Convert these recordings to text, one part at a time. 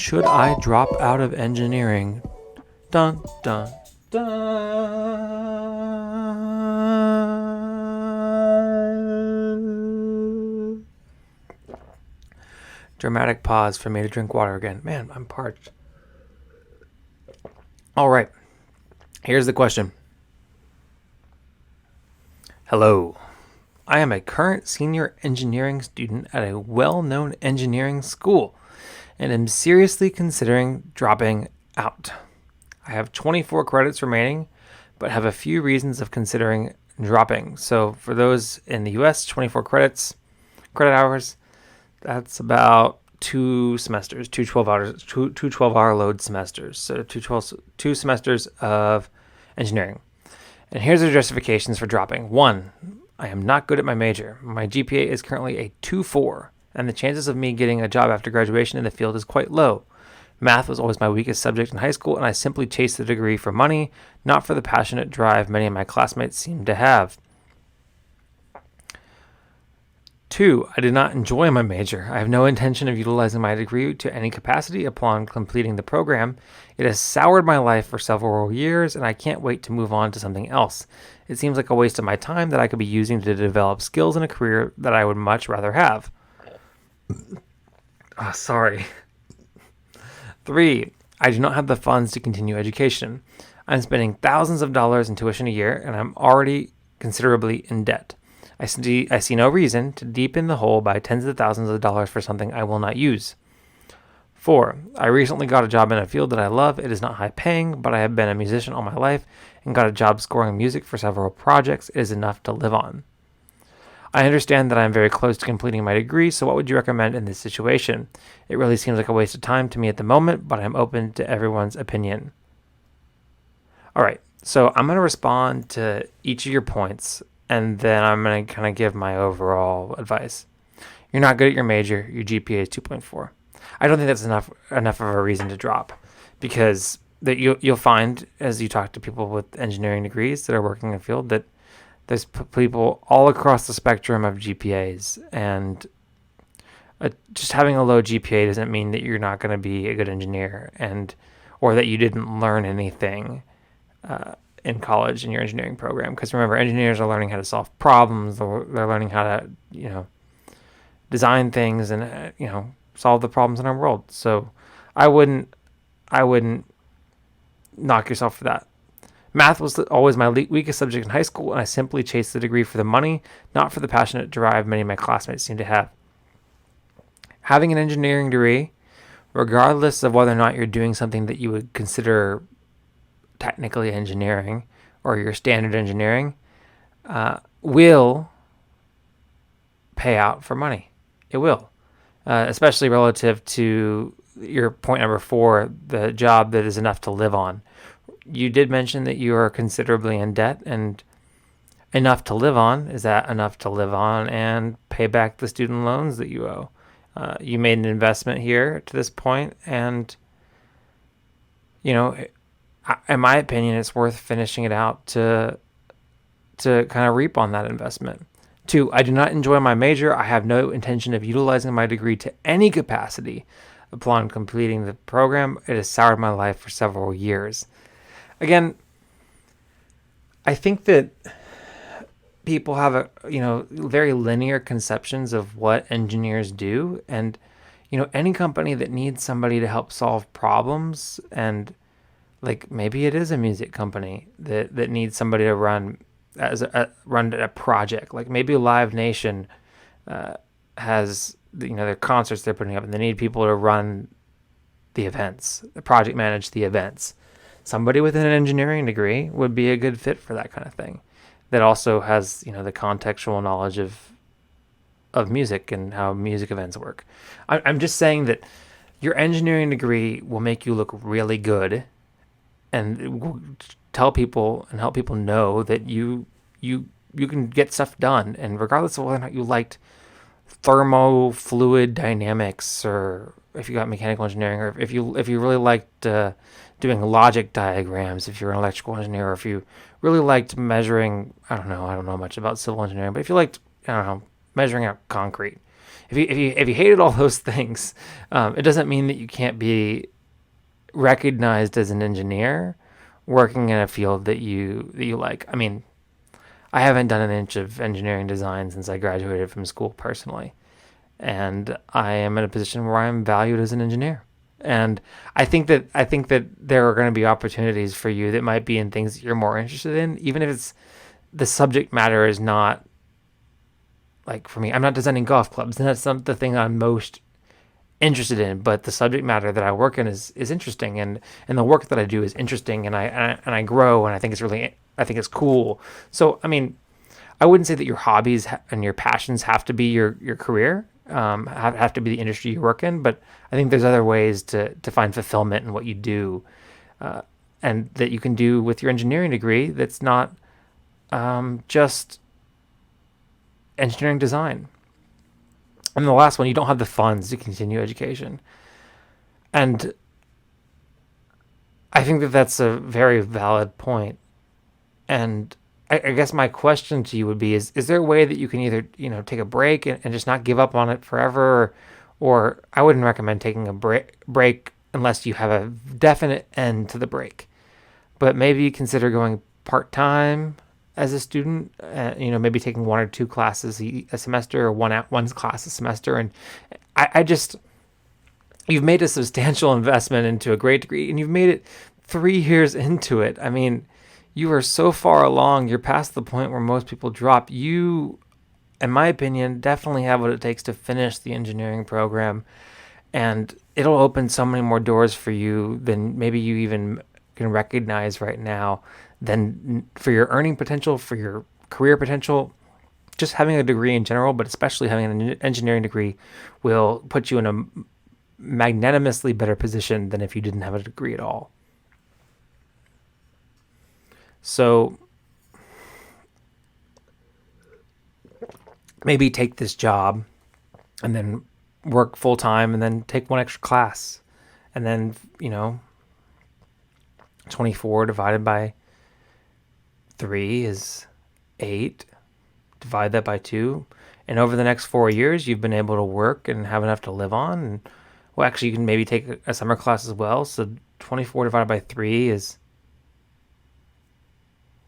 Should I drop out of engineering? Dun, dun, dun. Dramatic pause for me to drink water again. Man, I'm parched. All right. Here's the question. Hello. I am a current senior engineering student at a well-known engineering school and am seriously considering dropping out. I have 24 credits remaining, but have a few reasons of considering dropping. So for those in the US, 24 credit hours, that's about two semesters, two 12-hour load semesters. So two semesters of engineering. And here's the justifications for dropping. 1, I am not good at my major. My GPA is currently a 2.4, and the chances of me getting a job after graduation in the field is quite low. Math was always my weakest subject in high school, and I simply chased the degree for money, not for the passionate drive many of my classmates seem to have. 2, I did not enjoy my major. I have no intention of utilizing my degree to any capacity upon completing the program. It has soured my life for several years, and I can't wait to move on to something else. It seems like a waste of my time that I could be using to develop skills in a career that I would much rather have. Sorry. 3, I do not have the funds to continue education. I'm spending thousands of dollars in tuition a year, and I'm already considerably in debt. I see no reason to deepen the hole by tens of thousands of dollars for something I will not use. 4, I recently got a job in a field that I love. It is not high paying, but I have been a musician all my life and got a job scoring music for several projects. It is enough to live on. I understand that I am very close to completing my degree, so what would you recommend in this situation? It really seems like a waste of time to me at the moment, but I'm open to everyone's opinion. All right, so I'm going to respond to each of your points, and then I'm going to kind of give my overall advice. You're not good at your major. Your GPA is 2.4. I don't think that's enough of a reason to drop, because that you'll find as you talk to people with engineering degrees that are working in the field that there's people all across the spectrum of GPAs, and just having a low GPA doesn't mean that you're not going to be a good engineer, or that you didn't learn anything in college in your engineering program. Because remember, engineers are learning how to solve problems, or they're learning how to design things and solve the problems in our world. So I wouldn't knock yourself for that. Math was always my weakest subject in high school, and I simply chased the degree for the money, not for the passionate drive many of my classmates seem to have. Having an engineering degree, regardless of whether or not you're doing something that you would consider technically engineering or your standard engineering, will pay out for money. It will, especially relative to your point number 4, the job that is enough to live on. You did mention that you are considerably in debt, and enough to live on, is that enough to live on and pay back the student loans that you owe? You made an investment here to this point, and in my opinion, it's worth finishing it out to kind of reap on that investment. 2, I do not enjoy my major. I have no intention of utilizing my degree to any capacity upon completing the program. It has soured my life for several years. Again, I think that people have very linear conceptions of what engineers do, and any company that needs somebody to help solve problems, and like maybe it is a music company that needs somebody to run a project. Like maybe Live Nation has their concerts they're putting up, and they need people to run the events, project manage the events. Somebody with an engineering degree would be a good fit for that kind of thing. That also has the contextual knowledge of music and how music events work. I'm just saying that your engineering degree will make you look really good, and it will tell people and help people know that you can get stuff done. And regardless of whether or not you liked thermofluid dynamics, or if you got mechanical engineering, or if you really liked doing logic diagrams, if you're an electrical engineer, or if you really liked measuring, I don't know much about civil engineering, but if you liked, measuring out concrete, if you hated all those things, it doesn't mean that you can't be recognized as an engineer working in a field that you like. I mean, I haven't done an inch of engineering design since I graduated from school personally, and I am in a position where I'm valued as an engineer. And I think that there are going to be opportunities for you that might be in things that you're more interested in, even if it's the subject matter is not like for me. I'm not designing golf clubs, and that's not the thing I'm most interested in. But the subject matter that I work in is interesting, and the work that I do is interesting, and I grow, and I think it's cool. So I mean, I wouldn't say that your hobbies and your passions have to be your career, have to be the industry you work in, but I think there's other ways to find fulfillment in what you do, and that you can do with your engineering degree that's not just engineering design. And the last one, you don't have the funds to continue education. And I think that that's a very valid point. And I guess my question to you would be: Is there a way that you can either take a break and just not give up on it forever, or I wouldn't recommend taking a break unless you have a definite end to the break. But maybe consider going part time as a student. Maybe taking one or two classes a semester, or one class a semester. And I just you've made a substantial investment into a great degree, and you've made it 3 years into it. I mean, you are so far along. You're past the point where most people drop. You, in my opinion, definitely have what it takes to finish the engineering program, and it'll open so many more doors for you than maybe you even can recognize right now, than for your earning potential, for your career potential. Just having a degree in general, but especially having an engineering degree, will put you in a magnanimously better position than if you didn't have a degree at all. So maybe take this job and then work full time and then take one extra class. And then, 24 divided by 3 is 8. Divide that by 2. And over the next 4 years, you've been able to work and have enough to live on. And, well, actually, you can maybe take a summer class as well. So 24 divided by 3 is...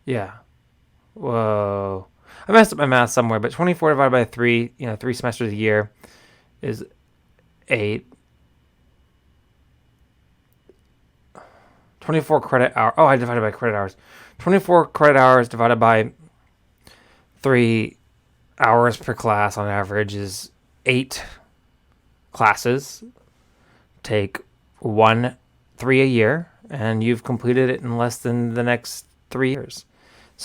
Yeah. Whoa. I messed up my math somewhere, but 24 divided by 3, 3 semesters a year is 8. 24 credit hour. Oh, I divided by credit hours. 24 credit hours divided by 3 hours per class on average is 8 classes. Take 3 a year, and you've completed it in less than the next 3 years.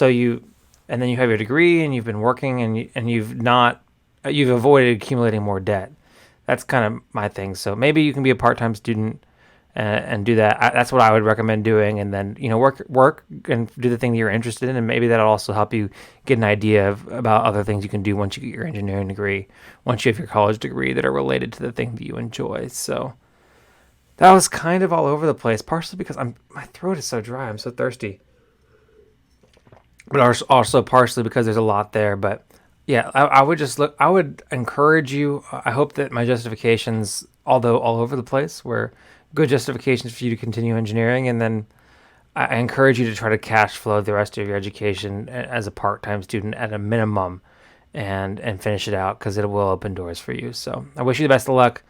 And then you have your degree, and you've been working, and you've avoided accumulating more debt. That's kind of my thing. So maybe you can be a part-time student and do that. That's what I would recommend doing. And then, work and do the thing that you're interested in. And maybe that'll also help you get an idea about other things you can do once you get your engineering degree, once you have your college degree that are related to the thing that you enjoy. So that was kind of all over the place, partially because my throat is so dry. I'm so thirsty. But also partially because there's a lot there. But yeah, I would encourage you. I hope that my justifications, although all over the place, were good justifications for you to continue engineering. And then I encourage you to try to cash flow the rest of your education as a part-time student at a minimum, and finish it out, because it will open doors for you. So I wish you the best of luck.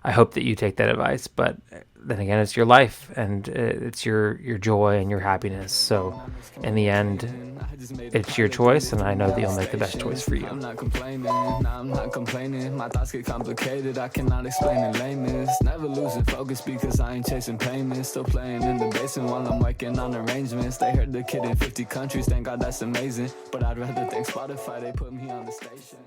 I hope that you take that advice. But then again, it's your life, and it's your joy and your happiness. So in the end, it's your choice, and I know that you'll make the best choice for you. I'm not complaining, I'm not complaining. My thoughts get complicated, I cannot explain in lameness. Never losing focus because I ain't chasing payments. Still playing in the basement while I'm working on arrangements. They heard the kid in 50 countries, thank God that's amazing. But I'd rather thank Spotify, they put me on the station.